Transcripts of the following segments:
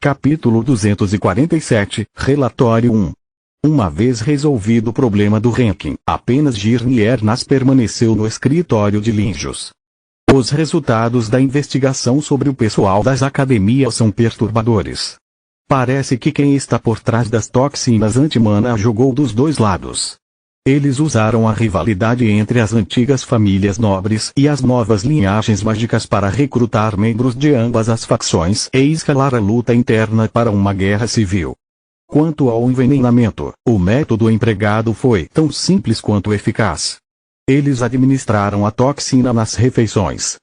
Capítulo 247, Relatório 1. Uma vez resolvido o problema do ranking, apenas Girne Ernas permaneceu no escritório de Linjos. Os resultados da investigação sobre o pessoal das academias são perturbadores. Parece que quem está por trás das toxinas anti-mana jogou dos dois lados. Eles usaram a rivalidade entre as antigas famílias nobres e as novas linhagens mágicas para recrutar membros de ambas as facções e escalar a luta interna para uma guerra civil. Quanto ao envenenamento, o método empregado foi tão simples quanto eficaz. Eles administraram a toxina nas refeições.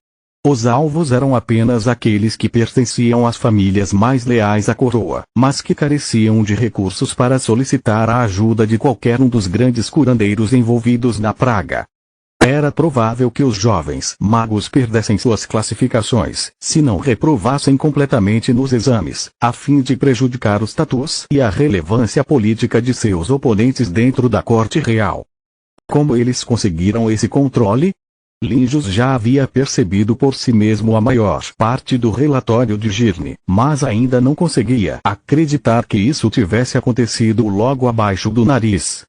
Os alvos eram apenas aqueles que pertenciam às famílias mais leais à coroa, mas que careciam de recursos para solicitar a ajuda de qualquer um dos grandes curandeiros envolvidos na praga. Era provável que os jovens magos perdessem suas classificações, se não reprovassem completamente nos exames, a fim de prejudicar o status e a relevância política de seus oponentes dentro da corte real. Como eles conseguiram esse controle? Linjos já havia percebido por si mesmo a maior parte do relatório de Girne, mas ainda não conseguia acreditar que isso tivesse acontecido logo abaixo do nariz.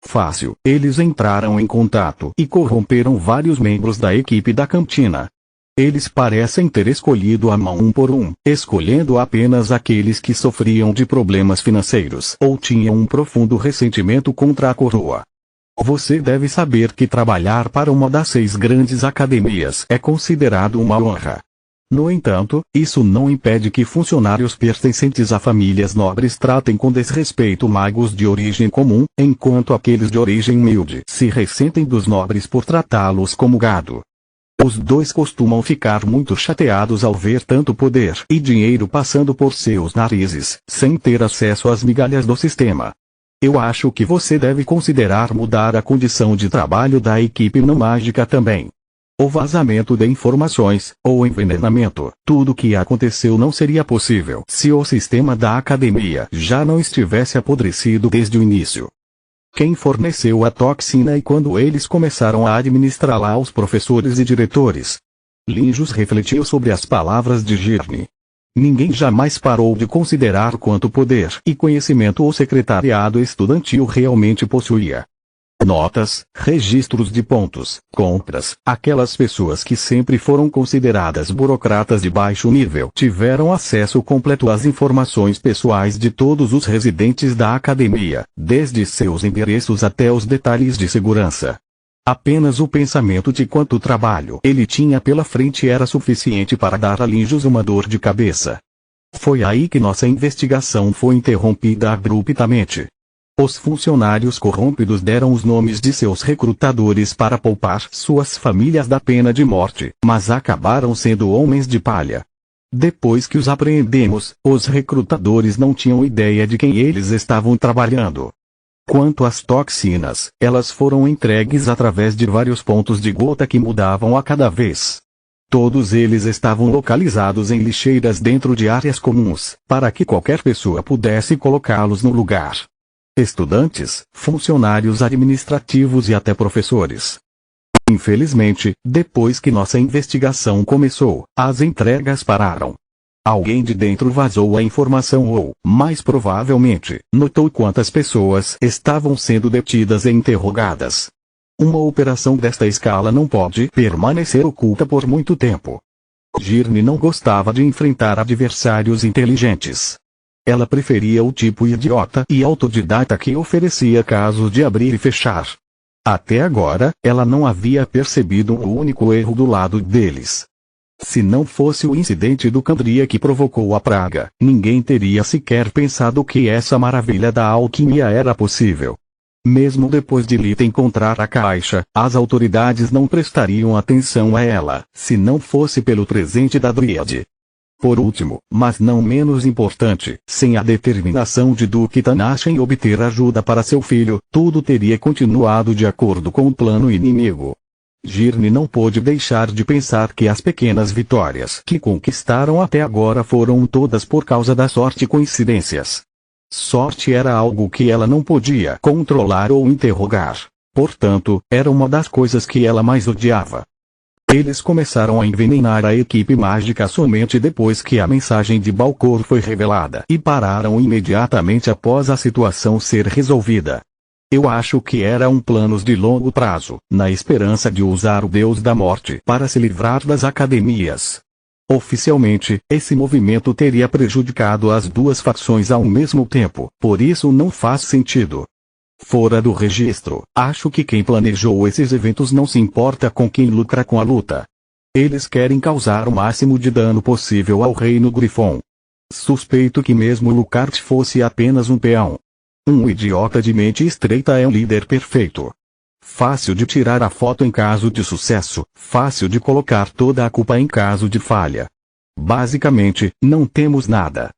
Fácil, eles entraram em contato e corromperam vários membros da equipe da cantina. Eles parecem ter escolhido a mão um por um, escolhendo apenas aqueles que sofriam de problemas financeiros ou tinham um profundo ressentimento contra a coroa. Você deve saber que trabalhar para uma das 6 grandes academias é considerado uma honra. No entanto, isso não impede que funcionários pertencentes a famílias nobres tratem com desrespeito magos de origem comum, enquanto aqueles de origem humilde se ressentem dos nobres por tratá-los como gado. Os dois costumam ficar muito chateados ao ver tanto poder e dinheiro passando por seus narizes, sem ter acesso às migalhas do sistema. Eu acho que você deve considerar mudar a condição de trabalho da equipe não mágica também. O vazamento de informações, ou envenenamento, tudo o que aconteceu não seria possível se o sistema da academia já não estivesse apodrecido desde o início. Quem forneceu a toxina e quando eles começaram a administrá-la aos professores e diretores? Linjos refletiu sobre as palavras de Girne. Ninguém jamais parou de considerar quanto poder e conhecimento o secretariado estudantil realmente possuía. Notas, registros de pontos, compras, aquelas pessoas que sempre foram consideradas burocratas de baixo nível tiveram acesso completo às informações pessoais de todos os residentes da academia, desde seus endereços até os detalhes de segurança. Apenas o pensamento de quanto trabalho ele tinha pela frente era suficiente para dar a Linjos uma dor de cabeça. Foi aí que nossa investigação foi interrompida abruptamente. Os funcionários corrompidos deram os nomes de seus recrutadores para poupar suas famílias da pena de morte, mas acabaram sendo homens de palha. Depois que os apreendemos, os recrutadores não tinham ideia de quem eles estavam trabalhando. Quanto às toxinas, elas foram entregues através de vários pontos de gota que mudavam a cada vez. Todos eles estavam localizados em lixeiras dentro de áreas comuns, para que qualquer pessoa pudesse colocá-los no lugar. Estudantes, funcionários administrativos e até professores. Infelizmente, depois que nossa investigação começou, as entregas pararam. Alguém de dentro vazou a informação ou, mais provavelmente, notou quantas pessoas estavam sendo detidas e interrogadas. Uma operação desta escala não pode permanecer oculta por muito tempo. Girne não gostava de enfrentar adversários inteligentes. Ela preferia o tipo idiota e autodidata que oferecia casos de abrir e fechar. Até agora, ela não havia percebido um único erro do lado deles. Se não fosse o incidente do Candria que provocou a praga, ninguém teria sequer pensado que essa maravilha da alquimia era possível. Mesmo depois de Lita encontrar a caixa, as autoridades não prestariam atenção a ela, se não fosse pelo presente da Dríade. Por último, mas não menos importante, sem a determinação de Duque Tanache em obter ajuda para seu filho, tudo teria continuado de acordo com o plano inimigo. Girne não pôde deixar de pensar que as pequenas vitórias que conquistaram até agora foram todas por causa da sorte e coincidências. Sorte era algo que ela não podia controlar ou interrogar. Portanto, era uma das coisas que ela mais odiava. Eles começaram a envenenar a equipe mágica somente depois que a mensagem de Balcor foi revelada e pararam imediatamente após a situação ser resolvida. Eu acho que era um plano de longo prazo, na esperança de usar o Deus da Morte para se livrar das academias. Oficialmente, esse movimento teria prejudicado as duas facções ao mesmo tempo, por isso não faz sentido. Fora do registro, acho que quem planejou esses eventos não se importa com quem lucra com a luta. Eles querem causar o máximo de dano possível ao Reino Grifon. Suspeito que mesmo Lucart fosse apenas um peão. Um idiota de mente estreita é um líder perfeito. Fácil de tirar a foto em caso de sucesso, fácil de colocar toda a culpa em caso de falha. Basicamente, não temos nada.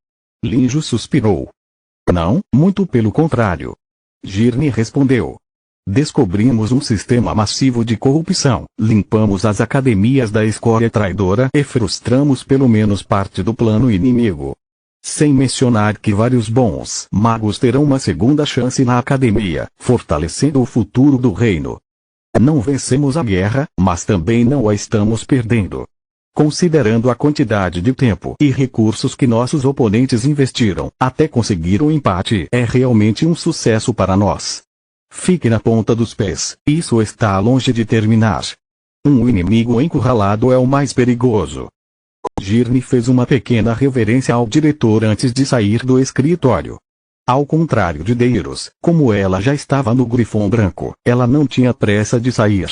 Linjo suspirou. Não, muito pelo contrário. Girne respondeu. Descobrimos um sistema massivo de corrupção, limpamos as academias da escória traidora e frustramos pelo menos parte do plano inimigo. Sem mencionar que vários bons magos terão uma segunda chance na academia, fortalecendo o futuro do reino. Não vencemos a guerra, mas também não a estamos perdendo. Considerando a quantidade de tempo e recursos que nossos oponentes investiram até conseguir o empate, é realmente um sucesso para nós. Fique na ponta dos pés, isso está longe de terminar. Um inimigo encurralado é o mais perigoso. Girne fez uma pequena reverência ao diretor antes de sair do escritório. Ao contrário de Deiros, como ela já estava no Grifon Branco, ela não tinha pressa de sair.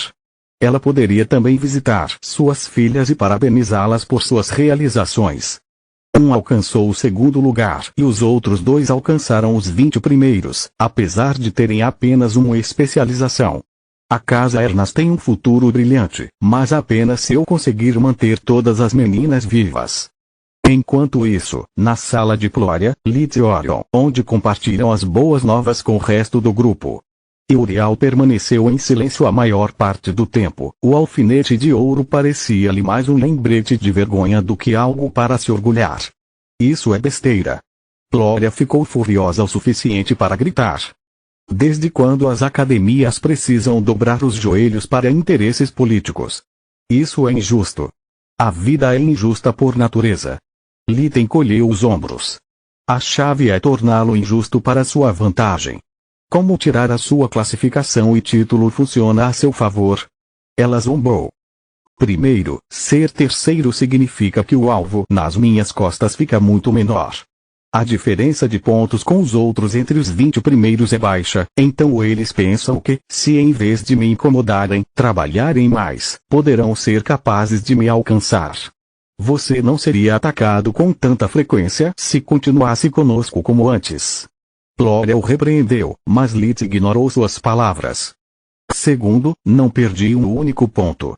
Ela poderia também visitar suas filhas e parabenizá-las por suas realizações. Um alcançou o segundo lugar e os outros dois alcançaram os 20 primeiros, apesar de terem apenas uma especialização. A casa Ernas tem um futuro brilhante, mas apenas se eu conseguir manter todas as meninas vivas. Enquanto isso, na sala de Plória, Lith e Orion, onde compartilham as boas novas com o resto do grupo. Uriel permaneceu em silêncio a maior parte do tempo. O alfinete de ouro parecia-lhe mais um lembrete de vergonha do que algo para se orgulhar. Isso é besteira. Plória ficou furiosa o suficiente para gritar. Desde quando as academias precisam dobrar os joelhos para interesses políticos? Isso é injusto. A vida é injusta por natureza. Lita encolheu os ombros. A chave é torná-lo injusto para sua vantagem. Como tirar a sua classificação e título funciona a seu favor? Ela zombou. Primeiro, ser terceiro significa que o alvo nas minhas costas fica muito menor. A diferença de pontos com os outros entre os 20 primeiros é baixa, então eles pensam que, se em vez de me incomodarem, trabalharem mais, poderão ser capazes de me alcançar. Você não seria atacado com tanta frequência se continuasse conosco como antes. Plória o repreendeu, mas Lith ignorou suas palavras. Segundo, não perdi um único ponto.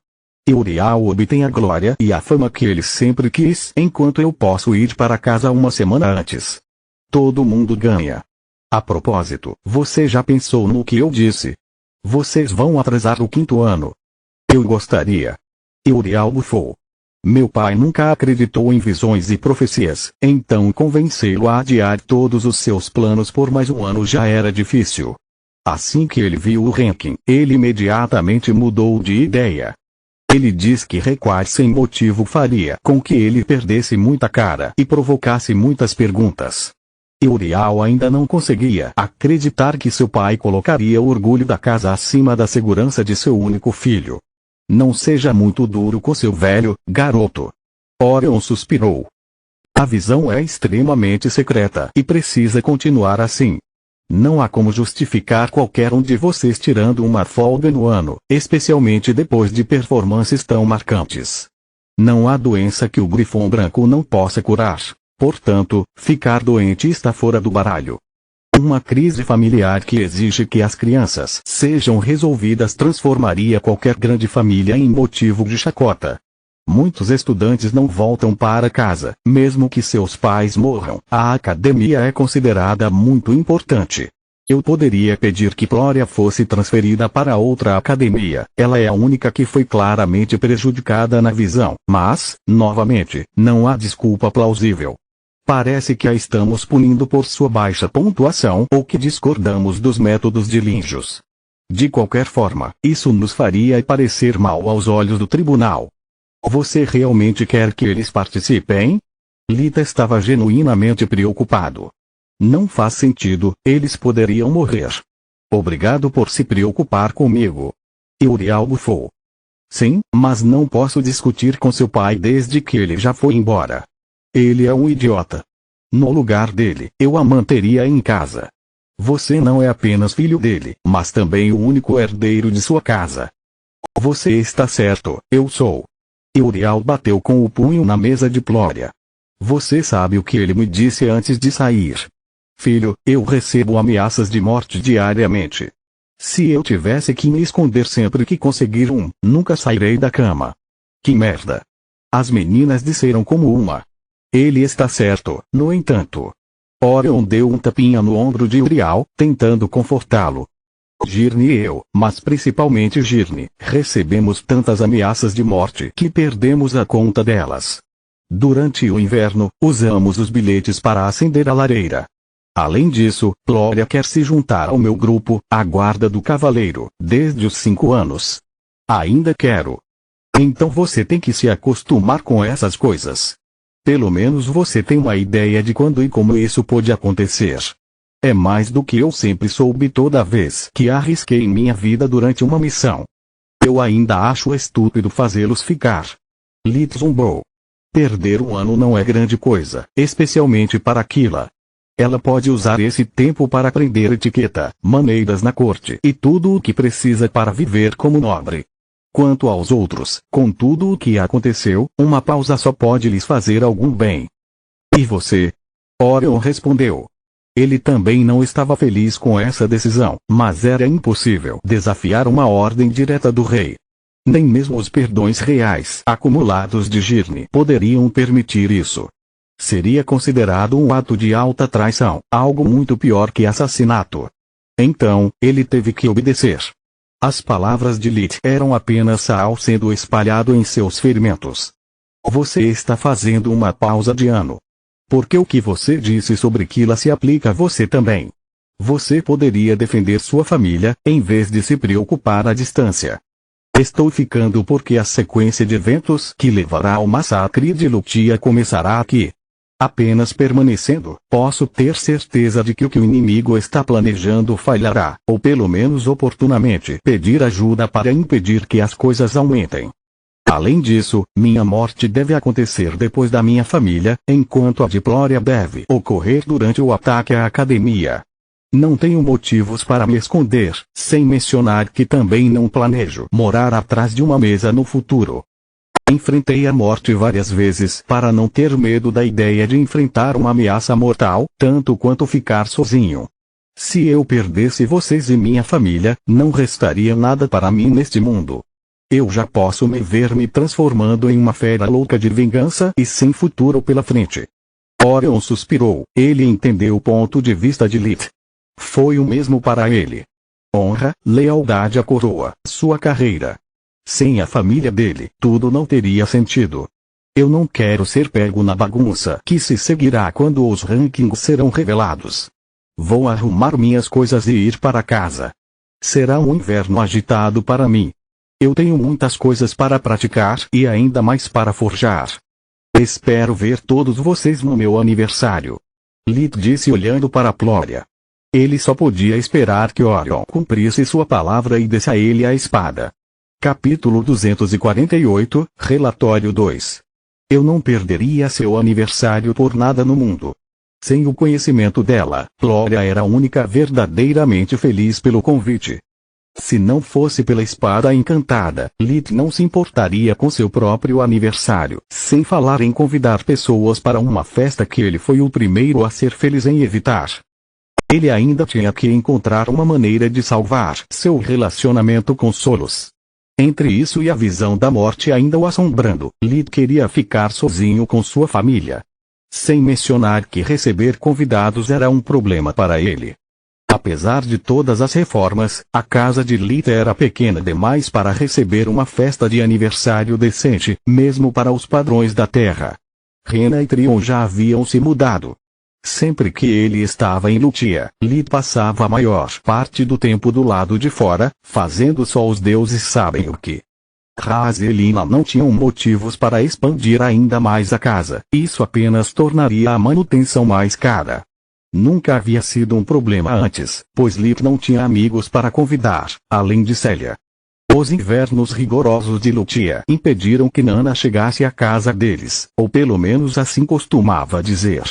Uriel obtém a glória e a fama que ele sempre quis, enquanto eu posso ir para casa uma semana antes. Todo mundo ganha. A propósito, você já pensou no que eu disse? Vocês vão atrasar o 5º ano. Eu gostaria. Uriel bufou. Meu pai nunca acreditou em visões e profecias, então convencê-lo a adiar todos os seus planos por mais um ano já era difícil. Assim que ele viu o ranking, ele imediatamente mudou de ideia. Ele diz que recuar sem motivo faria com que ele perdesse muita cara e provocasse muitas perguntas. Uriel ainda não conseguia acreditar que seu pai colocaria o orgulho da casa acima da segurança de seu único filho. Não seja muito duro com seu velho, garoto. Orion suspirou. A visão é extremamente secreta e precisa continuar assim. Não há como justificar qualquer um de vocês tirando uma folga no ano, especialmente depois de performances tão marcantes. Não há doença que o Grifon Branco não possa curar, portanto, ficar doente está fora do baralho. Uma crise familiar que exige que as crianças sejam resolvidas transformaria qualquer grande família em motivo de chacota. Muitos estudantes não voltam para casa, mesmo que seus pais morram. A academia é considerada muito importante. Eu poderia pedir que Plória fosse transferida para outra academia, ela é a única que foi claramente prejudicada na visão, mas, novamente, não há desculpa plausível. Parece que a estamos punindo por sua baixa pontuação ou que discordamos dos métodos de Linjos. De qualquer forma, isso nos faria parecer mal aos olhos do tribunal. Você realmente quer que eles participem? Lita estava genuinamente preocupado. Não faz sentido, eles poderiam morrer. Obrigado por se preocupar comigo. Uriel bufou. Sim, mas não posso discutir com seu pai desde que ele já foi embora. Ele é um idiota. No lugar dele, eu a manteria em casa. Você não é apenas filho dele, mas também o único herdeiro de sua casa. Você está certo, eu sou. Uriel bateu com o punho na mesa de Plória. Você sabe o que ele me disse antes de sair. Filho, eu recebo ameaças de morte diariamente. Se eu tivesse que me esconder sempre que conseguir nunca sairei da cama. Que merda. As meninas disseram como uma. Ele está certo, no entanto. Orion deu um tapinha no ombro de Uriel, tentando confortá-lo. Girne e eu, mas principalmente Girne, recebemos tantas ameaças de morte que perdemos a conta delas. Durante o inverno, usamos os bilhetes para acender a lareira. Além disso, Plória quer se juntar ao meu grupo, a Guarda do Cavaleiro, desde os 5 anos. Ainda quero. Então você tem que se acostumar com essas coisas. Pelo menos você tem uma ideia de quando e como isso pode acontecer. É mais do que eu sempre soube toda vez que arrisquei minha vida durante uma missão. Eu ainda acho estúpido fazê-los ficar. Lit zumbou. Perder um ano não é grande coisa, especialmente para Aquila. Ela pode usar esse tempo para aprender etiqueta, maneiras na corte e tudo o que precisa para viver como nobre. Quanto aos outros, com tudo o que aconteceu, uma pausa só pode lhes fazer algum bem. E você? Orion respondeu. Ele também não estava feliz com essa decisão, mas era impossível desafiar uma ordem direta do rei. Nem mesmo os perdões reais acumulados de Girne poderiam permitir isso. Seria considerado um ato de alta traição, algo muito pior que assassinato. Então, ele teve que obedecer. As palavras de Lit eram apenas sal sendo espalhado em seus ferimentos. Você está fazendo uma pausa de ano. Porque o que você disse sobre Kila se aplica a você também. Você poderia defender sua família, em vez de se preocupar à distância. Estou ficando porque a sequência de eventos que levará ao massacre de Lutia começará aqui. Apenas permanecendo, posso ter certeza de que o que o inimigo está planejando falhará, ou pelo menos oportunamente pedir ajuda para impedir que as coisas aumentem. Além disso, minha morte deve acontecer depois da minha família, enquanto a de Plória deve ocorrer durante o ataque à academia. Não tenho motivos para me esconder, sem mencionar que também não planejo morar atrás de uma mesa no futuro. Enfrentei a morte várias vezes para não ter medo da ideia de enfrentar uma ameaça mortal, tanto quanto ficar sozinho. Se eu perdesse vocês e minha família, não restaria nada para mim neste mundo. Eu já posso me ver me transformando em uma fera louca de vingança e sem futuro pela frente. Orion suspirou, ele entendeu o ponto de vista de Lit. Foi o mesmo para ele. Honra, lealdade à coroa, sua carreira. Sem a família dele, tudo não teria sentido. Eu não quero ser pego na bagunça que se seguirá quando os rankings serão revelados. Vou arrumar minhas coisas e ir para casa. Será um inverno agitado para mim. Eu tenho muitas coisas para praticar e ainda mais para forjar. Espero ver todos vocês no meu aniversário. Lit disse olhando para Plória. Ele só podia esperar que Orion cumprisse sua palavra e desse a ele a espada. Capítulo 248, Relatório 2. Eu não perderia seu aniversário por nada no mundo. Sem o conhecimento dela, Plória era a única verdadeiramente feliz pelo convite. Se não fosse pela espada encantada, Lit não se importaria com seu próprio aniversário, sem falar em convidar pessoas para uma festa que ele foi o primeiro a ser feliz em evitar. Ele ainda tinha que encontrar uma maneira de salvar seu relacionamento com Solos. Entre isso e a visão da morte ainda o assombrando, Lit queria ficar sozinho com sua família. Sem mencionar que receber convidados era um problema para ele. Apesar de todas as reformas, a casa de Lit era pequena demais para receber uma festa de aniversário decente, mesmo para os padrões da terra. Rena e Trion já haviam se mudado. Sempre que ele estava em Lutia, Lit passava a maior parte do tempo do lado de fora, fazendo só os deuses sabem o que. Raz e Lina não tinham motivos para expandir ainda mais a casa, isso apenas tornaria a manutenção mais cara. Nunca havia sido um problema antes, pois Lit não tinha amigos para convidar, além de Célia. Os invernos rigorosos de Lutia impediram que Nana chegasse à casa deles, ou pelo menos assim costumava dizer.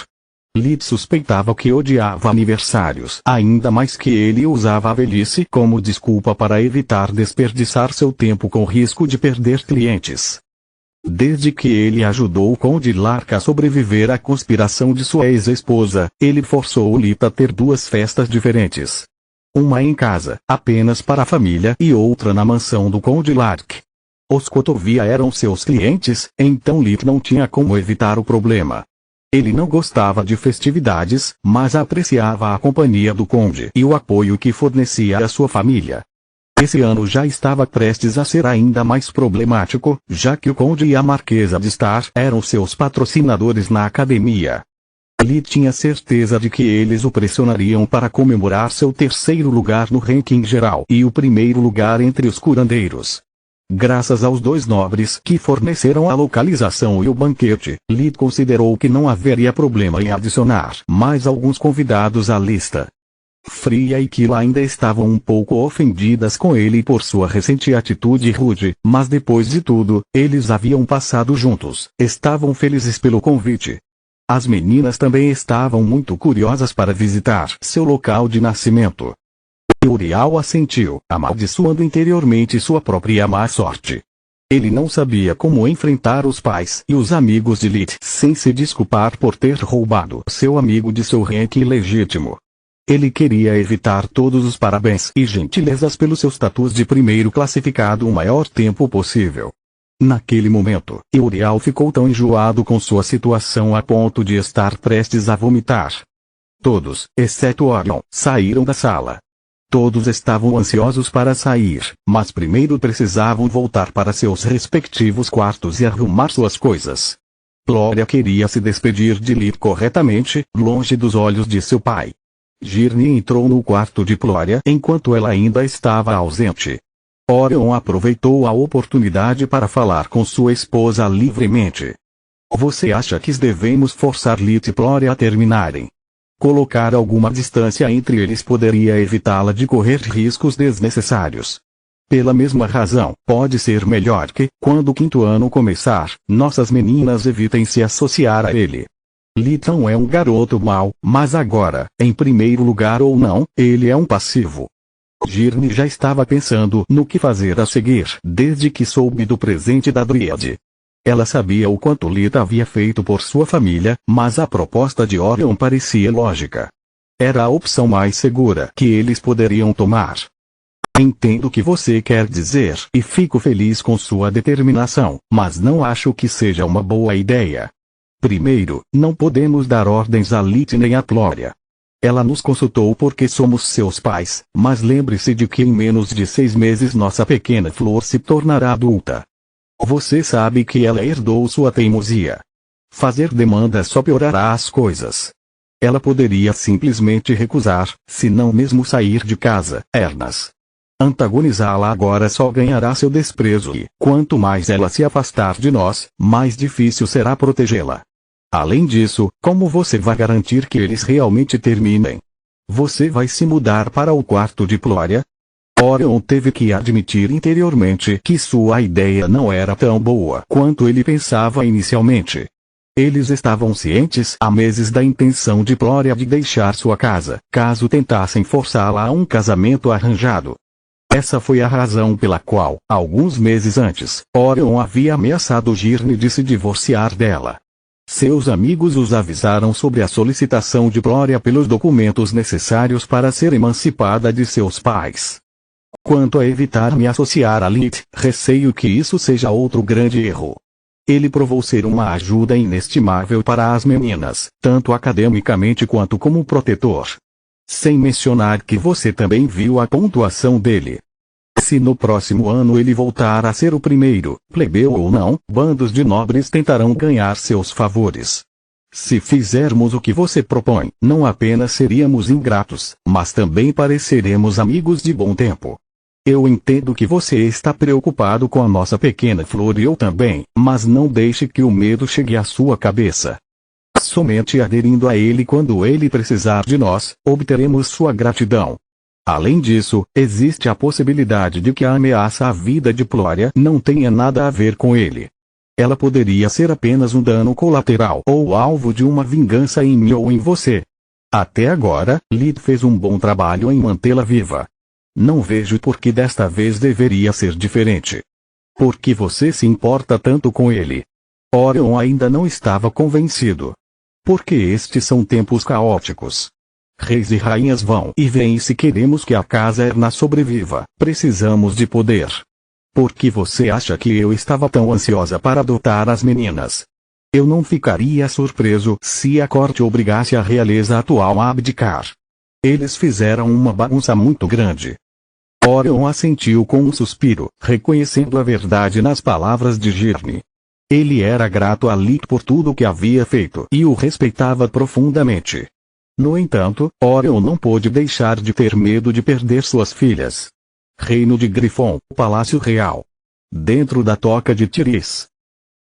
Lit suspeitava que odiava aniversários ainda mais que ele usava a velhice como desculpa para evitar desperdiçar seu tempo com risco de perder clientes. Desde que ele ajudou o Conde Lark a sobreviver à conspiração de sua ex-esposa, ele forçou Lit a ter 2 festas diferentes. Uma em casa, apenas para a família, e outra na mansão do Conde Lark. Os Cotovia eram seus clientes, então Lit não tinha como evitar o problema. Ele não gostava de festividades, mas apreciava a companhia do conde e o apoio que fornecia à sua família. Esse ano já estava prestes a ser ainda mais problemático, já que o conde e a marquesa de Star eram seus patrocinadores na academia. Lit tinha certeza de que eles o pressionariam para comemorar seu 3º lugar no ranking geral e o 1º lugar entre os curandeiros. Graças aos 2 nobres que forneceram a localização e o banquete, Lit considerou que não haveria problema em adicionar mais alguns convidados à lista. Fria e Kila ainda estavam um pouco ofendidas com ele por sua recente atitude rude, mas depois de tudo, eles haviam passado juntos, estavam felizes pelo convite. As meninas também estavam muito curiosas para visitar seu local de nascimento. Uriel assentiu, amaldiçoando interiormente sua própria má sorte. Ele não sabia como enfrentar os pais e os amigos de Lit sem se desculpar por ter roubado seu amigo de seu ranking legítimo. Ele queria evitar todos os parabéns e gentilezas pelos seus tatus de 1º classificado o maior tempo possível. Naquele momento, Uriel ficou tão enjoado com sua situação a ponto de estar prestes a vomitar. Todos, exceto Orion, saíram da sala. Todos estavam ansiosos para sair, mas primeiro precisavam voltar para seus respectivos quartos e arrumar suas coisas. Gloria queria se despedir de Lit corretamente, longe dos olhos de seu pai. Girne entrou no quarto de Gloria enquanto ela ainda estava ausente. Orion aproveitou a oportunidade para falar com sua esposa livremente. Você acha que devemos forçar Lit e Gloria a terminarem? Colocar alguma distância entre eles poderia evitá-la de correr riscos desnecessários. Pela mesma razão, pode ser melhor que, quando o 5º ano começar, nossas meninas evitem se associar a ele. Lit não é um garoto mau, mas agora, em 1º lugar ou não, ele é um passivo. Girne já estava pensando no que fazer a seguir desde que soube do presente da Dríade. Ela sabia o quanto Lit havia feito por sua família, mas a proposta de Orion parecia lógica. Era a opção mais segura que eles poderiam tomar. Entendo o que você quer dizer e fico feliz com sua determinação, mas não acho que seja uma boa ideia. Primeiro, não podemos dar ordens a Lit nem a Gloria. Ela nos consultou porque somos seus pais, mas lembre-se de que em menos de 6 meses nossa pequena flor se tornará adulta. Você sabe que ela herdou sua teimosia. Fazer demanda só piorará as coisas. Ela poderia simplesmente recusar, se não mesmo sair de casa, Ernas. Antagonizá-la agora só ganhará seu desprezo e, quanto mais ela se afastar de nós, mais difícil será protegê-la. Além disso, como você vai garantir que eles realmente terminem? Você vai se mudar para o quarto de Gloria? Orion teve que admitir interiormente que sua ideia não era tão boa quanto ele pensava inicialmente. Eles estavam cientes há meses da intenção de Gloria de deixar sua casa, caso tentassem forçá-la a um casamento arranjado. Essa foi a razão pela qual, alguns meses antes, Orion havia ameaçado Girne de se divorciar dela. Seus amigos os avisaram sobre a solicitação de Gloria pelos documentos necessários para ser emancipada de seus pais. Quanto a evitar me associar a Lit, receio que isso seja outro grande erro. Ele provou ser uma ajuda inestimável para as meninas, tanto academicamente quanto como protetor. Sem mencionar que você também viu a pontuação dele. Se no próximo ano ele voltar a ser o primeiro, plebeu ou não, bandos de nobres tentarão ganhar seus favores. Se fizermos o que você propõe, não apenas seríamos ingratos, mas também pareceremos amigos de bom tempo. Eu entendo que você está preocupado com a nossa pequena flor e eu também, mas não deixe que o medo chegue à sua cabeça. Somente aderindo a ele quando ele precisar de nós, obteremos sua gratidão. Além disso, existe a possibilidade de que a ameaça à vida de Flória não tenha nada a ver com ele. Ela poderia ser apenas um dano colateral ou alvo de uma vingança em mim ou em você. Até agora, Lid fez um bom trabalho em mantê-la viva. Não vejo por que desta vez deveria ser diferente. Por que você se importa tanto com ele? Orion ainda não estava convencido. Porque estes são tempos caóticos. Reis e rainhas vão e vêm e se queremos que a casa Erna sobreviva, precisamos de poder. Por que você acha que eu estava tão ansiosa para adotar as meninas? Eu não ficaria surpreso se a corte obrigasse a realeza atual a abdicar. Eles fizeram uma bagunça muito grande. Orion assentiu com um suspiro, reconhecendo a verdade nas palavras de Girne. Ele era grato a Lid por tudo o que havia feito e o respeitava profundamente. No entanto, Orion não pôde deixar de ter medo de perder suas filhas. Reino de Grifon, Palácio Real. Dentro da toca de Tiris.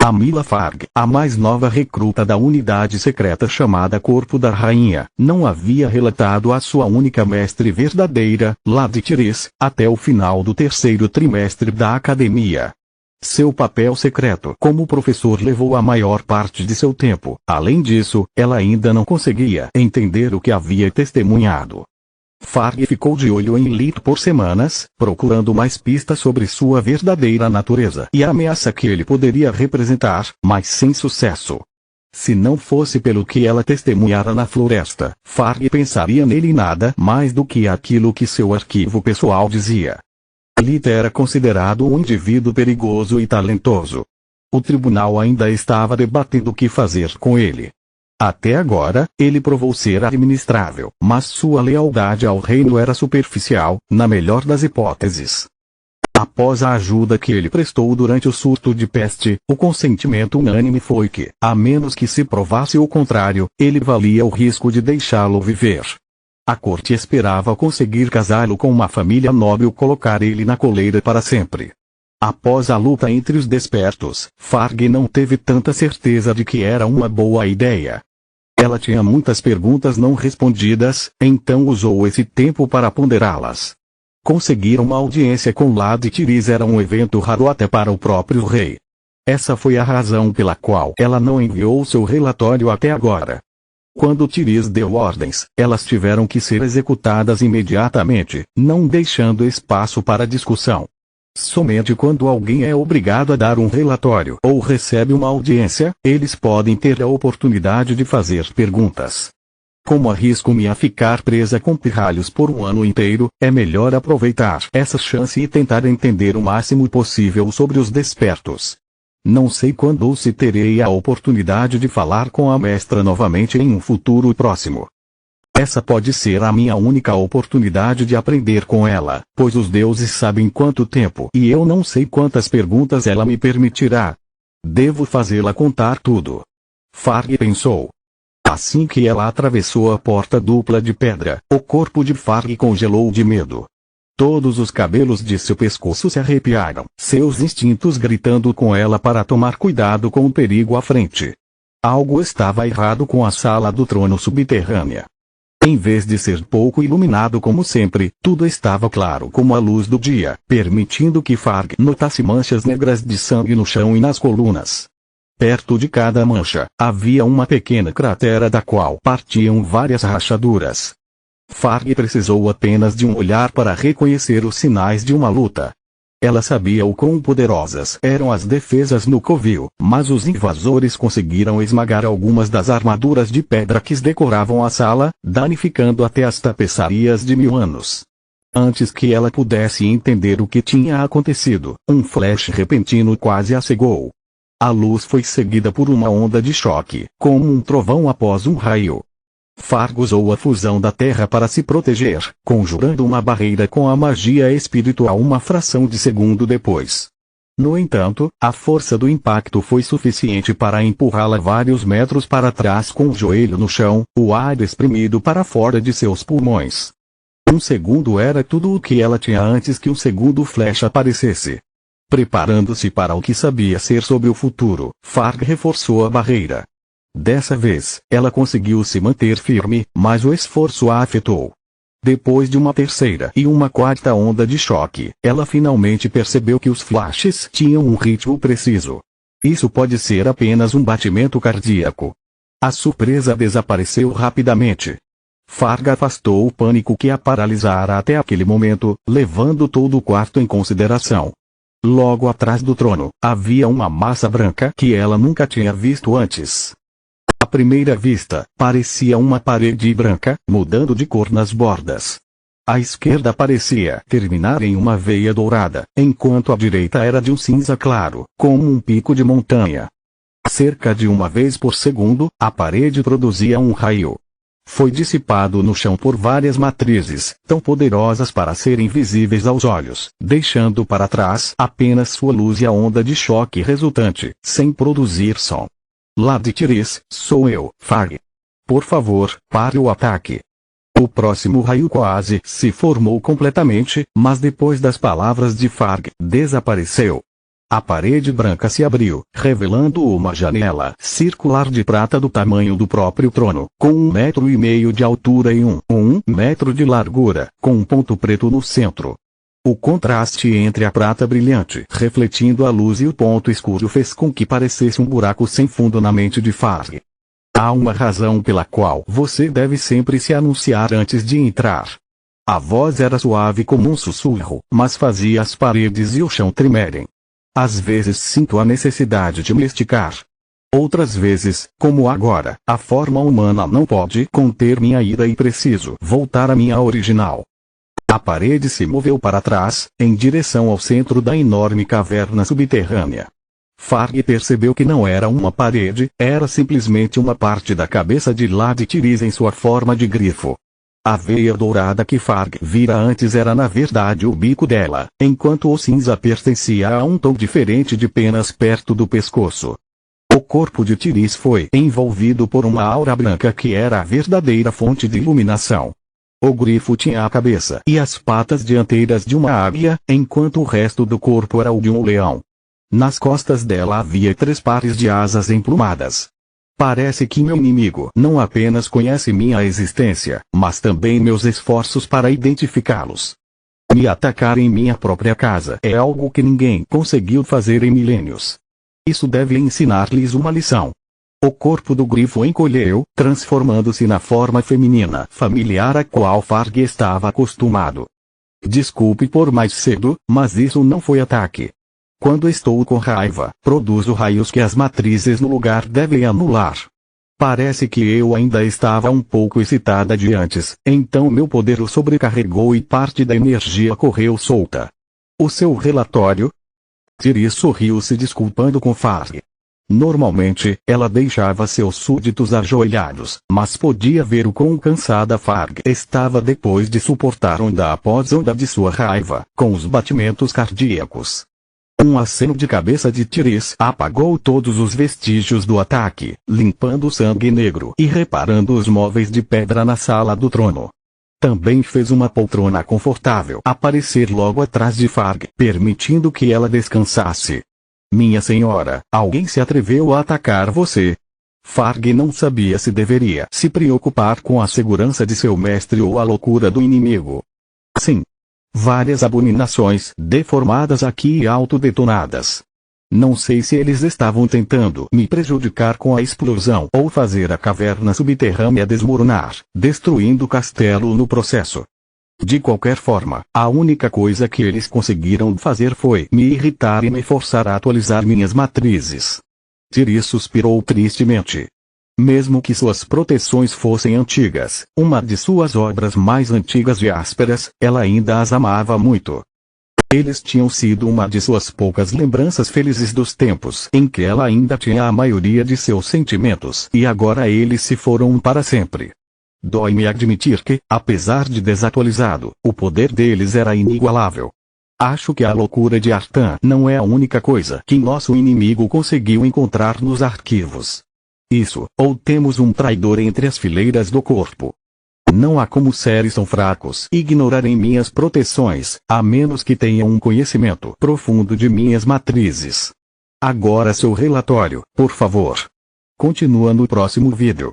Amila Farg, a mais nova recruta da unidade secreta chamada Corpo da Rainha, não havia relatado a sua única mestre verdadeira, lá de Tiris, até o final do terceiro trimestre da academia. Seu papel secreto como professor levou a maior parte de seu tempo. Além disso, ela ainda não conseguia entender o que havia testemunhado. Farg ficou de olho em Lid por semanas, procurando mais pistas sobre sua verdadeira natureza e a ameaça que ele poderia representar, mas sem sucesso. Se não fosse pelo que ela testemunhara na floresta, Farg pensaria nele nada mais do que aquilo que seu arquivo pessoal dizia. Lid era considerado um indivíduo perigoso e talentoso. O tribunal ainda estava debatendo o que fazer com ele. Até agora, ele provou ser administrável, mas sua lealdade ao reino era superficial, na melhor das hipóteses. Após a ajuda que ele prestou durante o surto de peste, o consentimento unânime foi que, a menos que se provasse o contrário, ele valia o risco de deixá-lo viver. A corte esperava conseguir casá-lo com uma família nobre ou colocar ele na coleira para sempre. Após a luta entre os despertos, Farg não teve tanta certeza de que era uma boa ideia. Ela tinha muitas perguntas não respondidas, então usou esse tempo para ponderá-las. Conseguir uma audiência com Lad Tiris era um evento raro até para o próprio rei. Essa foi a razão pela qual ela não enviou seu relatório até agora. Quando Tiris deu ordens, elas tiveram que ser executadas imediatamente, não deixando espaço para discussão. Somente quando alguém é obrigado a dar um relatório ou recebe uma audiência, eles podem ter a oportunidade de fazer perguntas. Como arrisco-me a ficar presa com pirralhos por um ano inteiro, é melhor aproveitar essa chance e tentar entender o máximo possível sobre os despertos. Não sei quando ou se terei a oportunidade de falar com a mestra novamente em um futuro próximo. Essa pode ser a minha única oportunidade de aprender com ela, pois os deuses sabem quanto tempo e eu não sei quantas perguntas ela me permitirá. Devo fazê-la contar tudo. Farg pensou. Assim que ela atravessou a porta dupla de pedra, o corpo de Farg congelou de medo. Todos os cabelos de seu pescoço se arrepiaram, seus instintos gritando com ela para tomar cuidado com o perigo à frente. Algo estava errado com a sala do trono subterrânea. Em vez de ser pouco iluminado como sempre, tudo estava claro como a luz do dia, permitindo que Farg notasse manchas negras de sangue no chão e nas colunas. Perto de cada mancha, havia uma pequena cratera da qual partiam várias rachaduras. Farg precisou apenas de um olhar para reconhecer os sinais de uma luta. Ela sabia o quão poderosas eram as defesas no covil, mas os invasores conseguiram esmagar algumas das armaduras de pedra que decoravam a sala, danificando até as tapeçarias de 1000 anos. Antes que ela pudesse entender o que tinha acontecido, um flash repentino quase a cegou. A luz foi seguida por uma onda de choque, como um trovão após um raio. Farg usou a fusão da terra para se proteger, conjurando uma barreira com a magia espiritual uma fração de segundo depois. No entanto, a força do impacto foi suficiente para empurrá-la vários metros para trás com o joelho no chão, o ar exprimido para fora de seus pulmões. Um segundo era tudo o que ela tinha antes que um segundo flash aparecesse. Preparando-se para o que sabia ser sobre o futuro, Farg reforçou a barreira. Dessa vez, ela conseguiu se manter firme, mas o esforço a afetou. Depois de uma terceira e uma quarta onda de choque, ela finalmente percebeu que os flashes tinham um ritmo preciso. Isso pode ser apenas um batimento cardíaco. A surpresa desapareceu rapidamente. Farg afastou o pânico que a paralisara até aquele momento, levando todo o quarto em consideração. Logo atrás do trono, havia uma massa branca que ela nunca tinha visto antes. À primeira vista, parecia uma parede branca, mudando de cor nas bordas. A esquerda parecia terminar em uma veia dourada, enquanto a direita era de um cinza claro, como um pico de montanha. Cerca de uma vez por segundo, a parede produzia um raio. Foi dissipado no chão por várias matrizes, tão poderosas para serem visíveis aos olhos, deixando para trás apenas sua luz e a onda de choque resultante, sem produzir som. Lady Tyrese, sou eu, Farg. Por favor, pare o ataque. O próximo raio quase se formou completamente, mas depois das palavras de Farg, desapareceu. A parede branca se abriu, revelando uma janela circular de prata do tamanho do próprio trono, com 1,5 metro de altura e 1 metro de largura, com um ponto preto no centro. O contraste entre a prata brilhante refletindo a luz e o ponto escuro fez com que parecesse um buraco sem fundo na mente de Farg. Há uma razão pela qual você deve sempre se anunciar antes de entrar. A voz era suave como um sussurro, mas fazia as paredes e o chão tremerem. Às vezes sinto a necessidade de me esticar. Outras vezes, como agora, a forma humana não pode conter minha ira e preciso voltar à minha original. A parede se moveu para trás, em direção ao centro da enorme caverna subterrânea. Farg percebeu que não era uma parede, era simplesmente uma parte da cabeça de Lady Tyrese em sua forma de grifo. A veia dourada que Farg vira antes era na verdade o bico dela, enquanto o cinza pertencia a um tom diferente de penas perto do pescoço. O corpo de Tyrese foi envolvido por uma aura branca que era a verdadeira fonte de iluminação. O grifo tinha a cabeça e as patas dianteiras de uma águia, enquanto o resto do corpo era o de um leão. Nas costas dela havia 3 pares de asas emplumadas. Parece que meu inimigo não apenas conhece minha existência, mas também meus esforços para identificá-los. Me atacar em minha própria casa é algo que ninguém conseguiu fazer em milênios. Isso deve ensinar-lhes uma lição. O corpo do grifo encolheu, transformando-se na forma feminina familiar a qual Farg estava acostumado. Desculpe por mais cedo, mas isso não foi ataque. Quando estou com raiva, produzo raios que as matrizes no lugar devem anular. Parece que eu ainda estava um pouco excitada de antes, então meu poder o sobrecarregou e parte da energia correu solta. O seu relatório? Tyrese sorriu se desculpando com Farg. Normalmente, ela deixava seus súditos ajoelhados, mas podia ver o quão cansada Farg estava depois de suportar onda após onda de sua raiva, com os batimentos cardíacos. Um aceno de cabeça de Tyrese apagou todos os vestígios do ataque, limpando o sangue negro e reparando os móveis de pedra na sala do trono. Também fez uma poltrona confortável aparecer logo atrás de Farg, permitindo que ela descansasse. Minha senhora, alguém se atreveu a atacar você? Farg não sabia se deveria se preocupar com a segurança de seu mestre ou a loucura do inimigo. Sim. Várias abominações deformadas aqui e autodetonadas. Não sei se eles estavam tentando me prejudicar com a explosão ou fazer a caverna subterrânea desmoronar, destruindo o castelo no processo. De qualquer forma, a única coisa que eles conseguiram fazer foi me irritar e me forçar a atualizar minhas matrizes. Tyrese suspirou tristemente. Mesmo que suas proteções fossem antigas, uma de suas obras mais antigas e ásperas, ela ainda as amava muito. Eles tinham sido uma de suas poucas lembranças felizes dos tempos em que ela ainda tinha a maioria de seus sentimentos, e agora eles se foram para sempre. Dói-me admitir que, apesar de desatualizado, o poder deles era inigualável. Acho que a loucura de Artan não é a única coisa que nosso inimigo conseguiu encontrar nos arquivos. Isso, ou temos um traidor entre as fileiras do corpo. Não há como seres tão fracos ignorarem minhas proteções, a menos que tenham um conhecimento profundo de minhas matrizes. Agora seu relatório, por favor. Continua no próximo vídeo.